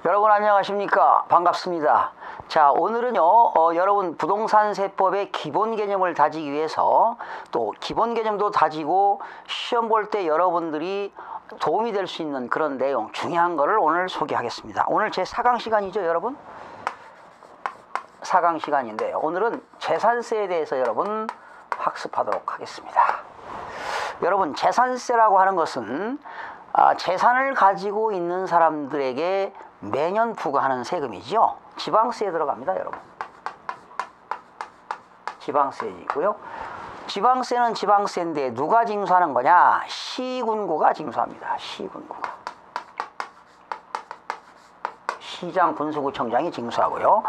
여러분 안녕하십니까? 반갑습니다. 자, 오늘은요, 여러분 부동산 세법의 기본 개념을 다지기 위해서 또 기본 개념도 다지고 시험 볼 때 여러분들이 도움이 될 수 있는 그런 내용, 중요한 거를 오늘 소개하겠습니다. 오늘 제 4강 시간이죠, 여러분? 4강 시간인데요. 오늘은 재산세에 대해서 여러분 학습하도록 하겠습니다. 여러분, 재산세라고 하는 것은 재산을 가지고 있는 사람들에게 매년 부과하는 세금이죠. 지방세에 들어갑니다, 여러분. 지방세이고요. 지방세는 지방세인데 누가 징수하는 거냐? 시군구가 징수합니다. 시군구가. 시장 군수구청장이 징수하고요.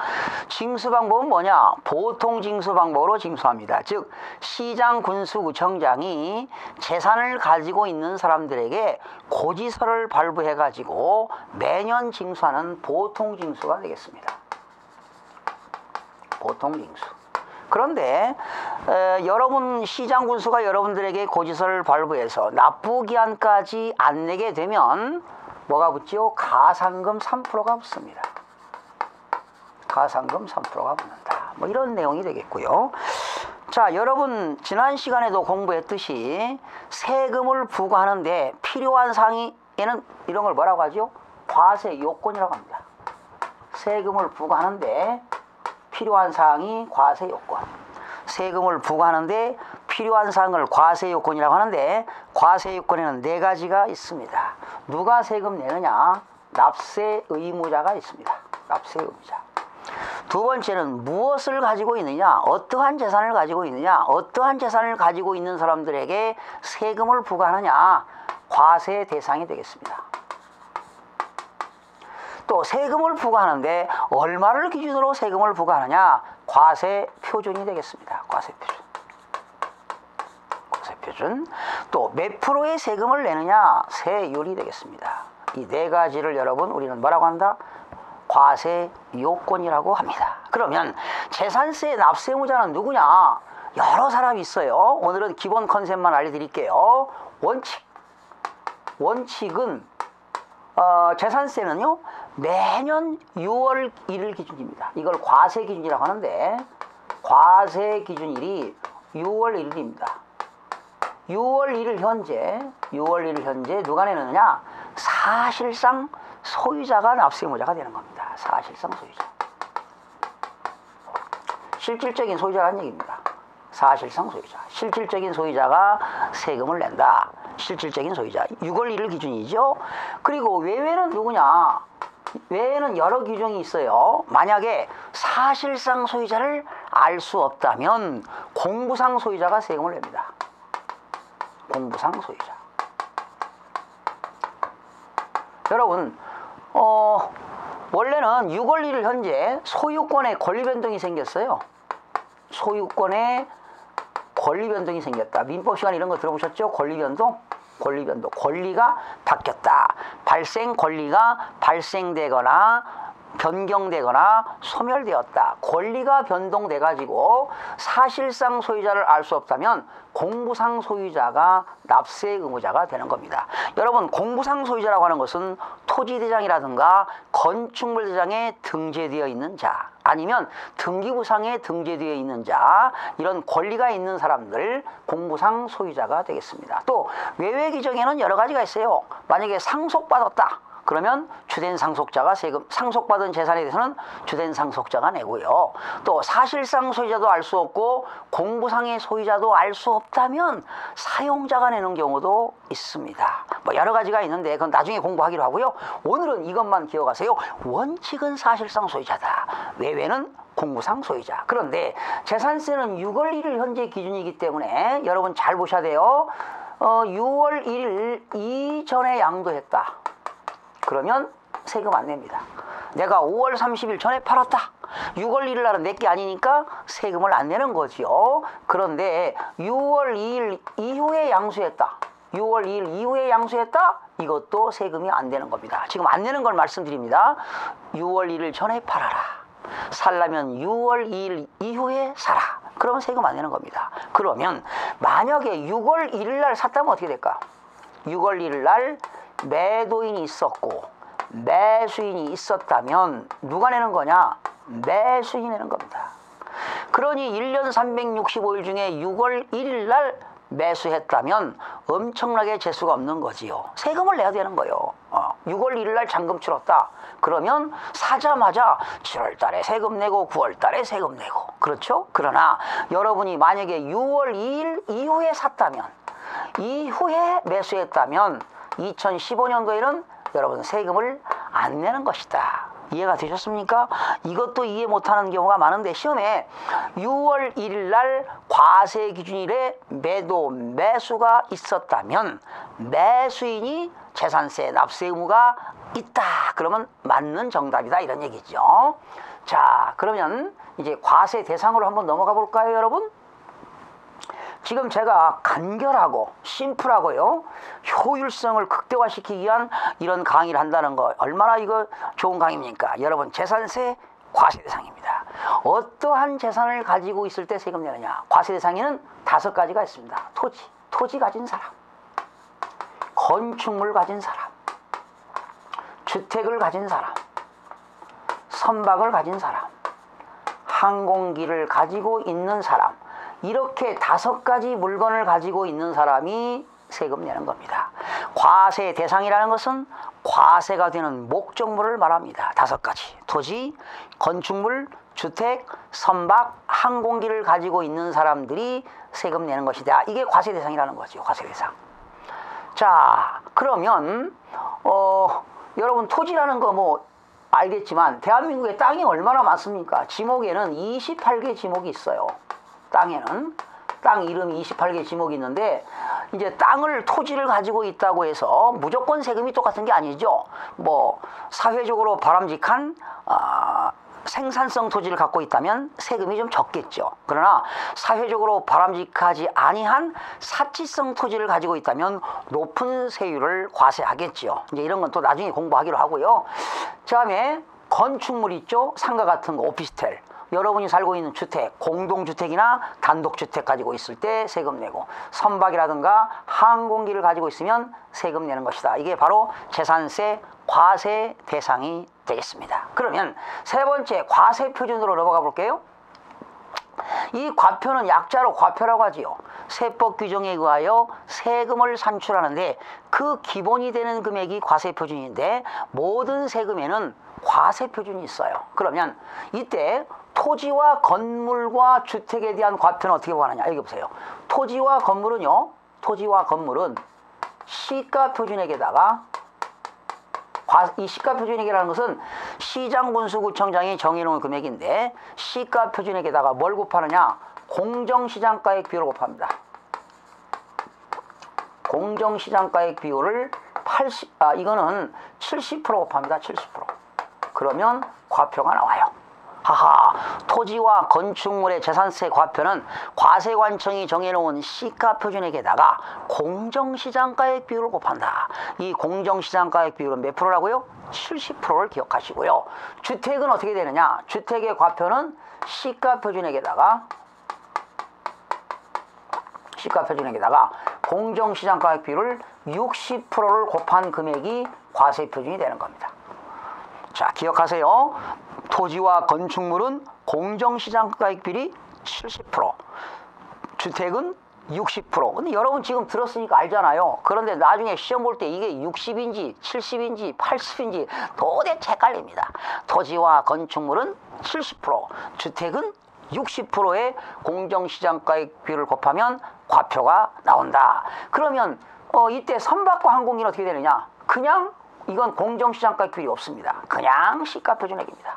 징수 방법은 뭐냐? 보통 징수 방법으로 징수합니다. 즉 시장 군수구청장이 재산을 가지고 있는 사람들에게 고지서를 발부해 가지고 매년 징수하는 보통 징수가 되겠습니다. 보통 징수. 그런데 여러분 시장 군수가 여러분들에게 고지서를 발부해서 납부기한까지 안 내게 되면 뭐가 붙죠? 가산금 3%가 붙습니다. 가산금 3%가 붙는다. 뭐 이런 내용이 되겠고요. 자, 여러분 지난 시간에도 공부했듯이 세금을 부과하는데 필요한 사항에는 이런 걸 뭐라고 하죠? 과세 요건이라고 합니다. 세금을 부과하는데 필요한 사항이 과세 요건. 세금을 부과하는데 필요한 사항을 과세 요건이라고 하는데 과세 요건에는 4가지가 있습니다. 누가 세금 내느냐? 납세 의무자가 있습니다. 납세 의무자. 두 번째는 무엇을 가지고 있느냐? 어떠한 재산을 가지고 있느냐? 어떠한 재산을 가지고 있는 사람들에게 세금을 부과하느냐? 과세 대상이 되겠습니다. 또 세금을 부과하는데 얼마를 기준으로 세금을 부과하느냐? 과세 표준이 되겠습니다. 과세 표준. 과세 표준. 또 몇 프로의 세금을 내느냐? 세율이 되겠습니다. 이 4가지를 여러분 우리는 뭐라고 한다? 과세 요건이라고 합니다. 그러면 재산세 납세 의무자는 누구냐? 여러 사람이 있어요. 오늘은 기본 컨셉만 알려드릴게요. 원칙은 재산세는요 매년 6월 1일 기준입니다. 이걸 과세 기준이라고 하는데 과세 기준일이 6월 1일입니다. 6월 1일 현재 누가 내느냐? 사실상 소유자가 납세 의무자가 되는 겁니다. 사실상 소유자. 실질적인 소유자라는 얘기입니다. 사실상 소유자. 실질적인 소유자가 세금을 낸다. 실질적인 소유자. 6월 1일 기준이죠. 그리고 외외는 누구냐? 외에는 여러 규정이 있어요. 만약에 사실상 소유자를 알 수 없다면 공부상 소유자가 세금을 냅니다. 공부상 소유자. 여러분 원래는 6월 1일 현재 소유권에 권리 변동이 생겼어요. 소유권에 권리 변동이 생겼다. 민법 시간 이런 거 들어보셨죠? 권리 변동? 권리 변동. 권리가 바뀌었다. 발생 권리가 발생되거나 변경되거나 소멸되었다. 권리가 변동돼 가지고 사실상 소유자를 알 수 없다면 공부상 소유자가 납세 의무자가 되는 겁니다. 여러분 공부상 소유자라고 하는 것은 토지대장이라든가 건축물 대장에 등재되어 있는 자 아니면 등기부상에 등재되어 있는 자 이런 권리가 있는 사람들 공부상 소유자가 되겠습니다. 또 외외 규정에는 여러 가지가 있어요. 만약에 상속받았다. 그러면 주된 상속자가 세금, 상속받은 재산에 대해서는 주된 상속자가 내고요. 또 사실상 소유자도 알 수 없고 공부상의 소유자도 알 수 없다면 사용자가 내는 경우도 있습니다. 뭐 여러 가지가 있는데 그건 나중에 공부하기로 하고요. 오늘은 이것만 기억하세요. 원칙은 사실상 소유자다. 외외는 공부상 소유자. 그런데 재산세는 6월 1일 현재 기준이기 때문에 여러분 잘 보셔야 돼요. 6월 1일 이전에 양도했다. 그러면 세금 안 냅니다. 내가 5월 30일 전에 팔았다. 6월 1일 날은 내게 아니니까 세금을 안 내는 거죠. 그런데 6월 2일 이후에 양수했다. 6월 2일 이후에 양수했다. 이것도 세금이 안 되는 겁니다. 지금 안 내는 걸 말씀드립니다. 6월 1일 전에 팔아라. 살려면 6월 2일 이후에 사라. 그러면 세금 안 내는 겁니다. 그러면 만약에 6월 1일 날 샀다면 어떻게 될까? 6월 1일 날 매도인이 있었고 매수인이 있었다면 누가 내는 거냐? 매수인이 내는 겁니다. 그러니 1년 365일 중에 6월 1일 날 매수했다면 엄청나게 재수가 없는 거지요. 세금을 내야 되는 거예요. 6월 1일 날 잔금 치렀다. 그러면 사자마자 7월 달에 세금 내고 9월 달에 세금 내고. 그렇죠? 그러나 여러분이 만약에 6월 2일 이후에 샀다면, 이후에 매수했다면 2015년도에는 여러분 세금을 안 내는 것이다. 이해가 되셨습니까? 이것도 이해 못하는 경우가 많은데 시험에 6월 1일 날 과세 기준일에 매수가 있었다면 매수인이 재산세 납세 의무가 있다. 그러면 맞는 정답이다. 이런 얘기죠. 자, 그러면 이제 과세 대상으로 한번 넘어가 볼까요, 여러분? 지금 제가 간결하고 심플하고요, 효율성을 극대화시키기 위한 이런 강의를 한다는 거 얼마나 이거 좋은 강의입니까? 여러분, 재산세 과세 대상입니다. 어떠한 재산을 가지고 있을 때 세금 내느냐? 과세 대상에는 5가지가 있습니다. 토지 가진 사람, 건축물 가진 사람, 주택을 가진 사람, 선박을 가진 사람, 항공기를 가지고 있는 사람, 이렇게 5가지 물건을 가지고 있는 사람이 세금 내는 겁니다. 과세 대상이라는 것은 과세가 되는 목적물을 말합니다. 5가지. 토지, 건축물, 주택, 선박, 항공기를 가지고 있는 사람들이 세금 내는 것이다. 이게 과세 대상이라는 거죠. 과세 대상. 자, 그러면 여러분 토지라는 거 뭐 알겠지만 대한민국에 땅이 얼마나 많습니까? 지목에는 28개 지목이 있어요. 땅에는 땅 이름이 28개 지목이 있는데, 이제 토지를 가지고 있다고 해서 무조건 세금이 똑같은 게 아니죠. 뭐 사회적으로 바람직한 생산성 토지를 갖고 있다면 세금이 좀 적겠죠. 그러나 사회적으로 바람직하지 아니한 사치성 토지를 가지고 있다면 높은 세율을 과세하겠죠. 이제 이런 건 또 나중에 공부하기로 하고요. 다음에 건축물 있죠. 상가 같은 거, 오피스텔. 여러분이 살고 있는 주택, 공동주택이나 단독주택 가지고 있을 때 세금 내고, 선박이라든가 항공기를 가지고 있으면 세금 내는 것이다. 이게 바로 재산세 과세 대상이 되겠습니다. 그러면 세 번째 과세 표준으로 넘어가 볼게요. 이 과표는 약자로 과표라고 하지요. 세법 규정에 의하여 세금을 산출하는데 그 기본이 되는 금액이 과세 표준인데, 모든 세금에는 과세 표준이 있어요. 그러면 이때 토지와 건물과 주택에 대한 과표는 어떻게 보느냐? 여기 보세요. 토지와 건물은요, 토지와 건물은 시가 표준액에다가, 이 시가 표준액이라는 것은 시장군수구청장이 정해놓은 금액인데, 시가 표준액에다가 뭘 곱하느냐? 공정시장가액 비율을 곱합니다. 공정시장가액 비율을 이거는 70% 곱합니다. 70%. 그러면 과표가 나와요. 하하, 토지와 건축물의 재산세 과표는 과세관청이 정해놓은 시가 표준액에다가 공정시장가액 비율을 곱한다. 이 공정시장가액 비율은 몇 프로라고요? 70%를 기억하시고요. 주택은 어떻게 되느냐? 주택의 과표는 시가 표준액에다가 공정시장가액 비율을 60%를 곱한 금액이 과세 표준이 되는 겁니다. 자, 기억하세요. 토지와 건축물은 공정시장가액 비율이 70%, 주택은 60%. 근데 여러분 지금 들었으니까 알잖아요. 그런데 나중에 시험 볼 때 이게 60인지 70인지 80인지 도대체 헷갈립니다. 토지와 건축물은 70%, 주택은 60%의 공정시장가액 비율을 곱하면 과표가 나온다. 그러면 이때 선박과 항공기는 어떻게 되느냐? 그냥 이건 공정시장가액 비율이 없습니다. 그냥 시가표준액입니다.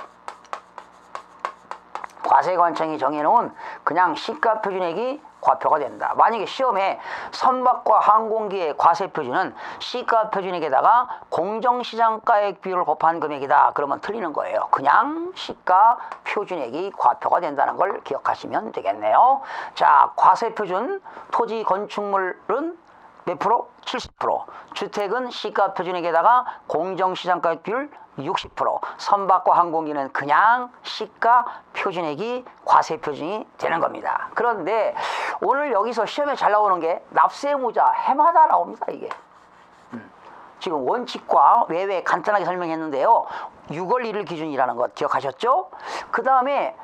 과세관청이 정해놓은 그냥 시가표준액이 과표가 된다. 만약에 시험에 선박과 항공기의 과세표준은 시가표준액에다가 공정시장가액 비율을 곱한 금액이다. 그러면 틀리는 거예요. 그냥 시가표준액이 과표가 된다는 걸 기억하시면 되겠네요. 자, 과세표준 토지 건축물은 몇 프로? 70%. 주택은 시가표준액에다가 공정시장가액 비율 60%. 선박과 항공기는 그냥 시가표준액이 과세표준이 되는 겁니다. 그런데 오늘 여기서 시험에 잘 나오는 게 납세의무자 해마다 나옵니다. 이게 지금 원칙과 외외 간단하게 설명했는데요. 6월 1일 기준이라는 것 기억하셨죠? 그 다음에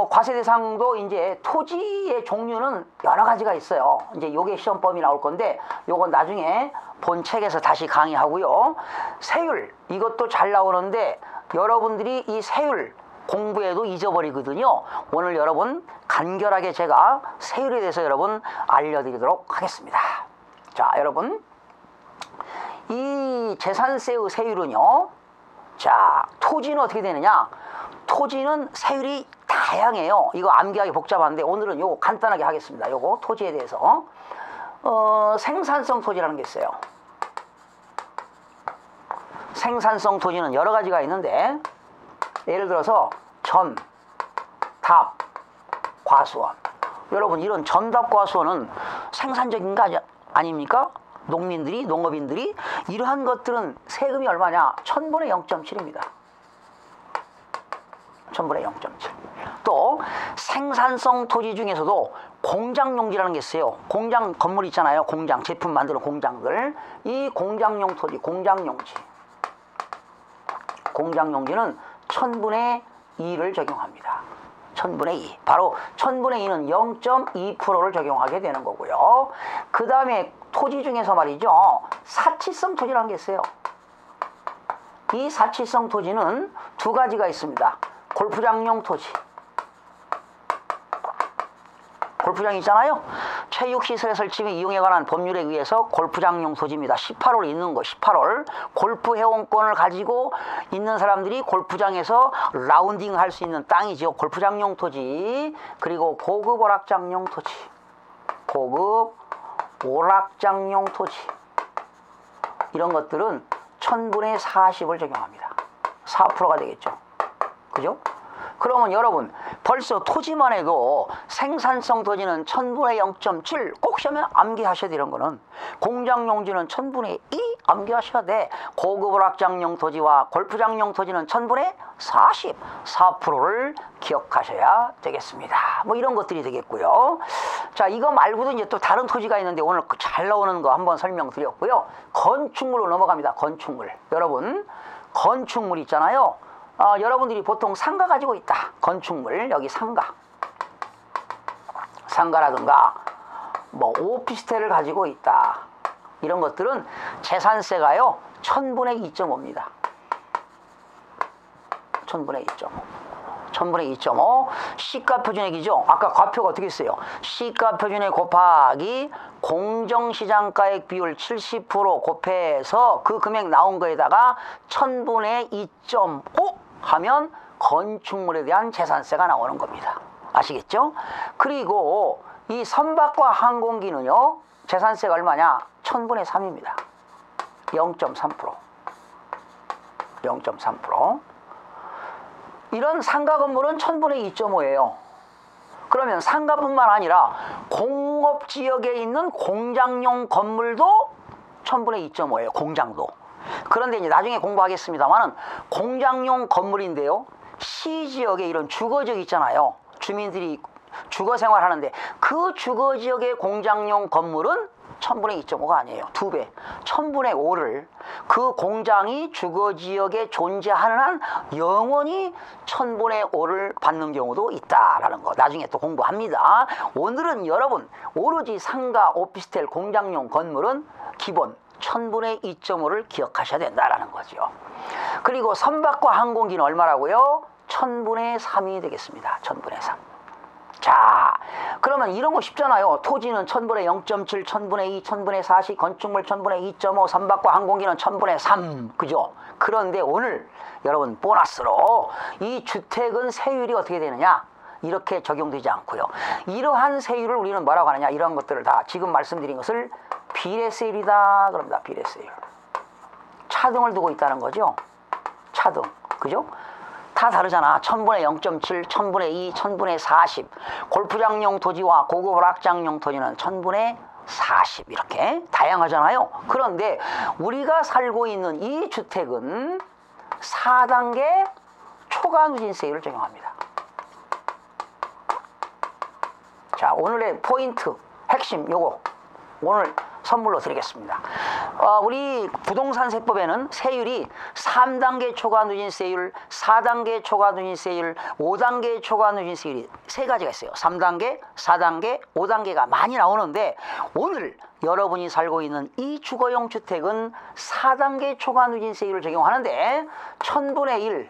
과세 대상도 이제 토지의 종류는 여러 가지가 있어요. 이제 요게 시험범위 나올 건데 요건 나중에 본 책에서 다시 강의하고요. 세율 이것도 잘 나오는데 여러분들이 이 세율 공부에도 잊어버리거든요. 오늘 여러분 간결하게 제가 세율에 대해서 여러분 알려드리도록 하겠습니다. 자, 여러분 이 재산세의 세율은요. 자, 토지는 어떻게 되느냐? 토지는 세율이 다양해요. 이거 암기하기 복잡한데 오늘은 요거 간단하게 하겠습니다. 요거 토지에 대해서 생산성 토지라는 게 있어요. 생산성 토지는 여러 가지가 있는데 예를 들어서 전, 답, 과수원. 여러분 이런 전답 과수원은 생산적인 거 아닙니까? 농민들이 농업인들이 이러한 것들은 세금이 얼마냐? 1000분의 0.7입니다. 1000분의 0.7. 또 생산성 토지 중에서도 공장용지라는 게 있어요. 공장 건물 있잖아요. 공장 제품 만드는 공장들. 이 공장용 토지, 공장용지. 공장용지는 1000분의 2를 적용합니다. 1000분의 2. 바로 1000분의 2는 0.2%를 적용하게 되는 거고요. 그 다음에 토지 중에서 말이죠. 사치성 토지라는 게 있어요. 이 사치성 토지는 두 가지가 있습니다. 골프장용 토지. 골프장 있잖아요. 체육시설의 설치 및 이용에 관한 법률에 의해서 골프장용 토지입니다. 18홀 있는 거 18홀. 골프 회원권을 가지고 있는 사람들이 골프장에서 라운딩 할 수 있는 땅이죠. 골프장용 토지. 그리고 고급 오락장용 토지. 고급 오락장용 토지. 이런 것들은 1000분의 40을 적용합니다. 4%가 되겠죠. 그죠? 그러면 여러분 벌써 토지만 해도 생산성 토지는 1000분의 0.7 꼭 시험에 암기하셔야 돼. 이런 거는 공장용지는 1000분의 2 암기하셔야 돼. 고급 오락장용 토지와 골프장용 토지는 1000분의 40 4%를 기억하셔야 되겠습니다. 뭐 이런 것들이 되겠고요. 자, 이거 말고도 이제 또 다른 토지가 있는데 오늘 잘 나오는 거 한번 설명드렸고요. 건축물로 넘어갑니다. 건축물. 여러분 건축물 있잖아요. 여러분들이 보통 상가 가지고 있다. 건축물, 여기 상가. 상가라든가 뭐 오피스텔을 가지고 있다. 이런 것들은 재산세가요. 1000분의 2.5입니다. 1000분의 2.5. 1000분의 2.5. 시가표준액이죠. 아까 과표가 어떻게 했어요? 시가표준액 곱하기 공정시장가액 비율 70% 곱해서 그 금액 나온 거에다가 1000분의 2.5 하면 건축물에 대한 재산세가 나오는 겁니다. 아시겠죠? 그리고 이 선박과 항공기는요. 재산세가 얼마냐? 1000분의 3입니다. 0.3%. 0.3%. 이런 상가 건물은 1000분의 2.5예요. 그러면 상가뿐만 아니라 공업지역에 있는 공장용 건물도 1000분의 2.5예요. 공장도. 그런데 이제 나중에 공부하겠습니다만은 공장용 건물인데요. 시지역에 이런 주거지역 있잖아요. 주민들이 주거 생활하는데 그 주거지역의 공장용 건물은 1000분의 2.5가 아니에요. 2배. 1000분의 5를 그 공장이 주거지역에 존재하는 한 영원히 1000분의 5를 받는 경우도 있다라는 거. 나중에 또 공부합니다. 오늘은 여러분 오로지 상가, 오피스텔, 공장용 건물은 기본 1000분의 2.5를 기억하셔야 된다라는 거죠. 그리고 선박과 항공기는 얼마라고요? 1000분의 3이 되겠습니다. 1000분의 3. 자, 그러면 이런 거 쉽잖아요. 토지는 1000분의 0.7, 1000분의 2, 1000분의 40, 건축물 1000분의 2.5, 선박과 항공기는 1000분의 3. 그죠? 그런데 오늘 여러분 보너스로 이 주택은 세율이 어떻게 되느냐? 이렇게 적용되지 않고요. 이러한 세율을 우리는 뭐라고 하느냐? 이러한 것들을 다 지금 말씀드린 것을 비례세율이다 그럽니다. 비례세율. 차등을 두고 있다는 거죠. 차등. 그죠? 다 다르잖아. 1000분의 0.7, 1000분의 2, 1000분의 40. 골프장용 토지와 고급 오락장용 토지는 1000분의 40 이렇게 다양하잖아요. 그런데 우리가 살고 있는 이 주택은 4단계 초과 누진세율을 적용합니다. 자, 오늘의 포인트 핵심 요거 오늘 선물로 드리겠습니다. 우리 부동산 세법에는 세율이 3단계 초과 누진세율, 4단계 초과 누진세율, 5단계 초과 누진세율이 세 가지가 있어요. 3단계, 4단계, 5단계가 많이 나오는데 오늘 여러분이 살고 있는 이 주거용 주택은 4단계 초과 누진세율을 적용하는데 1000분의 1,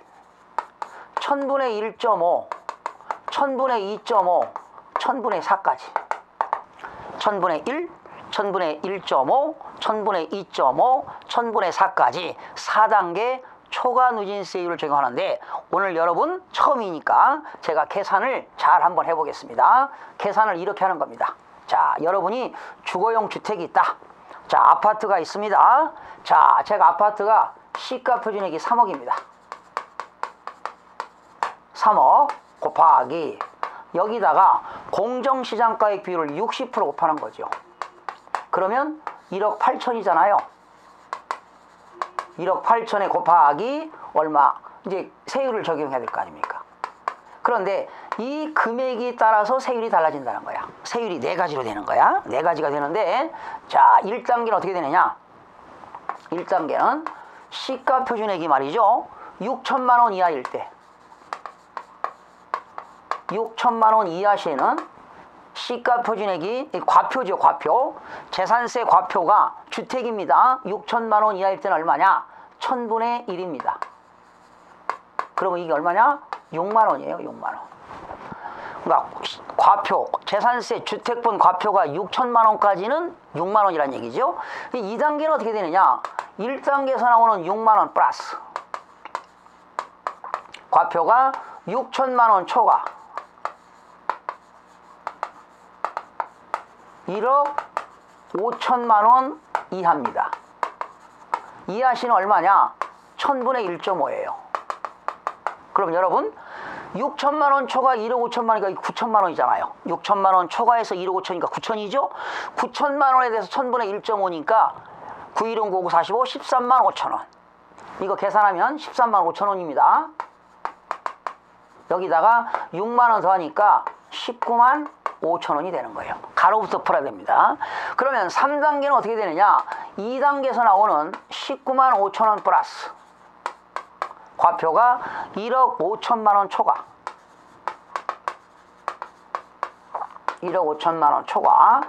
1000분의 1.5, 1000분의 2.5, 1000분의 4까지 1000분의 1, 1000분의 1.5, 1000분의 2.5, 1000분의 4까지 4단계 초과 누진세율을 적용하는데 오늘 여러분 처음이니까 제가 계산을 잘 한번 해보겠습니다. 계산을 이렇게 하는 겁니다. 자, 여러분이 주거용 주택이 있다. 자, 아파트가 있습니다. 자, 제가 아파트가 시가 표준액이 3억입니다. 3억 곱하기 여기다가 공정시장가액 비율을 60% 곱하는 거죠. 그러면 1억 8천이잖아요. 1억 8천에 곱하기 얼마? 이제 세율을 적용해야 될 거 아닙니까? 그런데 이 금액이 따라서 세율이 달라진다는 거야. 세율이 4가지로 되는 거야. 4가지가 되는데 자, 1단계는 어떻게 되느냐? 1단계는 시가 표준액이 말이죠. 6천만 원 이하일 때 6천만 원 이하 시에는 시가 표준액이 과표죠. 과표. 재산세 과표가 주택입니다. 6천만 원 이하일 때는 얼마냐? 1000분의 1입니다. 그러면 이게 얼마냐? 6만 원이에요. 6만 원. 그러니까 과표, 재산세 주택분 과표가 6천만 원까지는 6만 원이란 얘기죠. 2단계는 어떻게 되느냐? 1단계에서 나오는 6만 원 플러스 과표가 6천만 원 초과 1억 5천만 원 이하입니다. 이하시는 얼마냐? 1000분의 1.5예요. 그럼 여러분 6천만 원 초과 1억 5천만 원이니까 9천만 원이잖아요. 6천만 원 초과해서 1억 5천이니까 9천이죠. 9천만 원에 대해서 1000분의 1.5니까 9일은 9, 9, 45, 13만 5천 원. 이거 계산하면 13만 5천 원입니다. 여기다가 6만 원 더하니까 19만 5천 원이 되는 거예요. 가로부터 풀어야 됩니다. 그러면 3단계는 어떻게 되느냐? 2단계에서 나오는 19만 5천 원 플러스 과표가 1억 5천만 원 초과 1억 5천만 원 초과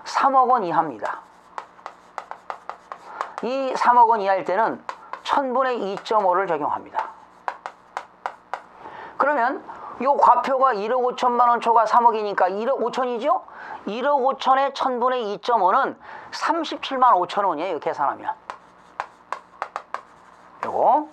3억 원 이하입니다. 이 3억 원 이하일 때는 1000분의 2.5를 적용합니다. 그러면 요 과표가 1억 5천만 원 초과 3억이니까 1억 5천이죠? 1억 5천에 1000분의 2.5는 37만 5천 원이에요. 계산하면. 요거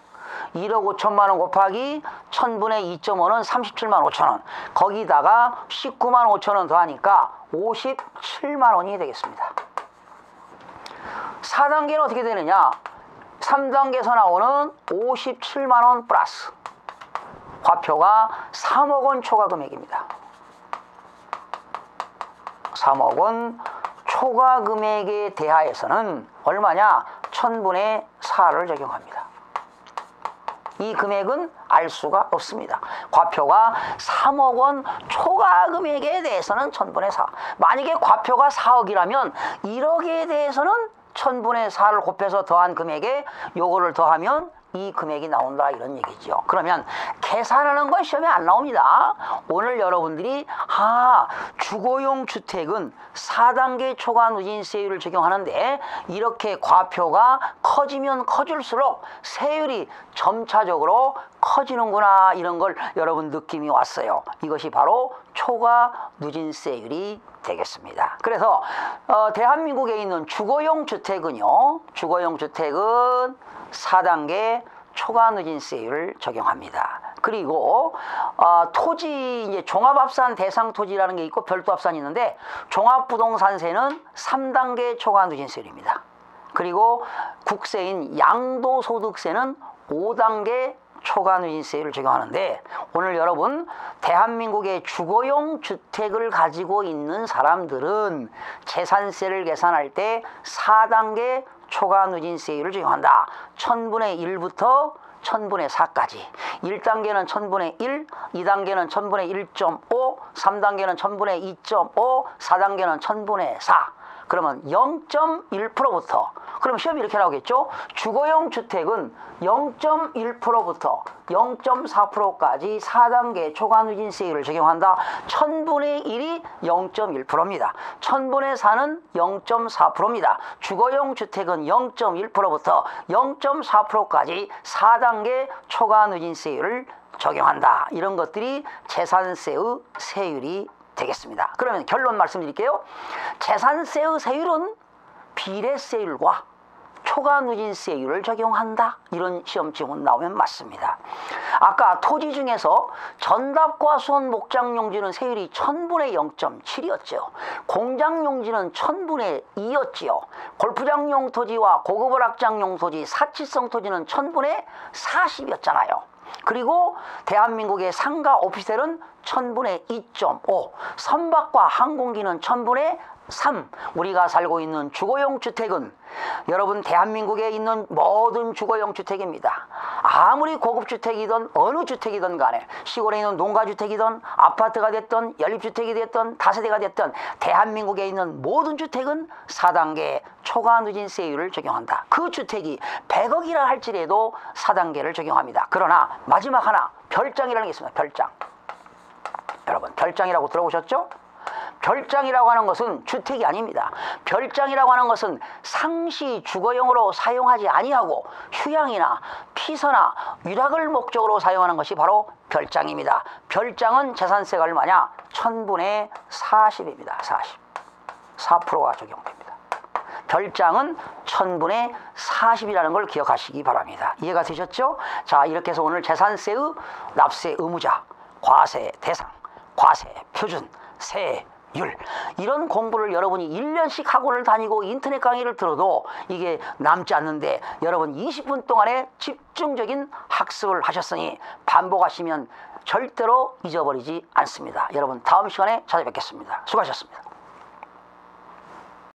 1억 5천만 원 곱하기 1000분의 2.5는 37만 5천 원. 거기다가 19만 5천 원 더하니까 57만 원이 되겠습니다. 4단계는 어떻게 되느냐? 3단계에서 나오는 57만 원 플러스 과표가 3억 원 초과 금액입니다. 3억 원 초과 금액에 대하여서는 얼마냐? 1000분의 4를 적용합니다. 이 금액은 알 수가 없습니다. 과표가 3억 원 초과 금액에 대해서는 1000분의 4. 만약에 과표가 4억이라면 1억에 대해서는 1000분의 4를 곱해서 더한 금액에 요거를 더하면 이 금액이 나온다 이런 얘기죠. 그러면 계산하는 건 시험에 안 나옵니다. 오늘 여러분들이 주거용 주택은 4단계 초과 누진세율을 적용하는데 이렇게 과표가 커지면 커질수록 세율이 점차적으로 커지는구나 이런 걸 여러분 느낌이 왔어요. 이것이 바로 초과 누진세율이 되겠습니다. 그래서 대한민국에 있는 주거용 주택은요. 주거용 주택은 4단계 초과 누진세율을 적용합니다. 그리고 토지 이제 종합합산 대상 토지라는 게 있고 별도합산이 있는데 종합부동산세는 3단계 초과 누진세율입니다. 그리고 국세인 양도소득세는 5단계 초과 누진세율을 적용하는데 오늘 여러분 대한민국의 주거용 주택을 가지고 있는 사람들은 재산세를 계산할 때 4단계 초과 누진세율을 적용한다. 1000분의 1부터 1000분의 4까지 1단계는 1000분의 1, 2단계는 1000분의 1.5, 3단계는 1000분의 2.5, 4단계는 1000분의 4. 그러면 0.1%부터, 그럼 시험이 이렇게 나오겠죠. 주거용 주택은 0.1%부터 0.4%까지 4단계 초과 누진세율을 적용한다. 1000분의 1이 0.1%입니다. 1000분의 4는 0.4%입니다. 주거용 주택은 0.1%부터 0.4%까지 4단계 초과 누진세율을 적용한다. 이런 것들이 재산세의 세율이 되겠습니다. 그러면 결론 말씀드릴게요. 재산세의 세율은 비례세율과 초과 누진세율을 적용한다. 이런 시험 지문 나오면 맞습니다. 아까 토지 중에서 전답과 수원 목장용지는 세율이 1000분의 0.7이었죠. 공장용지는 1000분의 2였지요. 골프장용 토지와 고급오락장용 토지, 사치성 토지는 1000분의 40이었잖아요. 그리고 대한민국의 상가 오피스텔은 1000분의 2.5, 선박과 항공기는 1000분의 3, 우리가 살고 있는 주거용 주택은 여러분 대한민국에 있는 모든 주거용 주택입니다. 아무리 고급 주택이든 어느 주택이든 간에 시골에 있는 농가주택이든 아파트가 됐든 연립주택이 됐든 다세대가 됐든 대한민국에 있는 모든 주택은 4단계 초과 누진세율을 적용한다. 그 주택이 100억이라 할지라도 4단계를 적용합니다. 그러나 마지막 하나, 별장이라는 게 있습니다. 별장. 여러분 별장이라고 들어보셨죠? 별장이라고 하는 것은 주택이 아닙니다. 별장이라고 하는 것은 상시 주거용으로 사용하지 아니하고 휴양이나 피서나 위락을 목적으로 사용하는 것이 바로 별장입니다. 별장은 재산세가 얼마냐? 1000분의 40입니다. 40. 4%가 적용됩니다. 별장은 1000분의 40이라는 걸 기억하시기 바랍니다. 이해가 되셨죠? 자, 이렇게 해서 오늘 재산세의 납세 의무자, 과세 대상, 과세 표준, 세율, 이런 공부를 여러분이 1년씩 학원을 다니고 인터넷 강의를 들어도 이게 남지 않는데 여러분 20분 동안에 집중적인 학습을 하셨으니 반복하시면 절대로 잊어버리지 않습니다. 여러분 다음 시간에 찾아뵙겠습니다. 수고하셨습니다.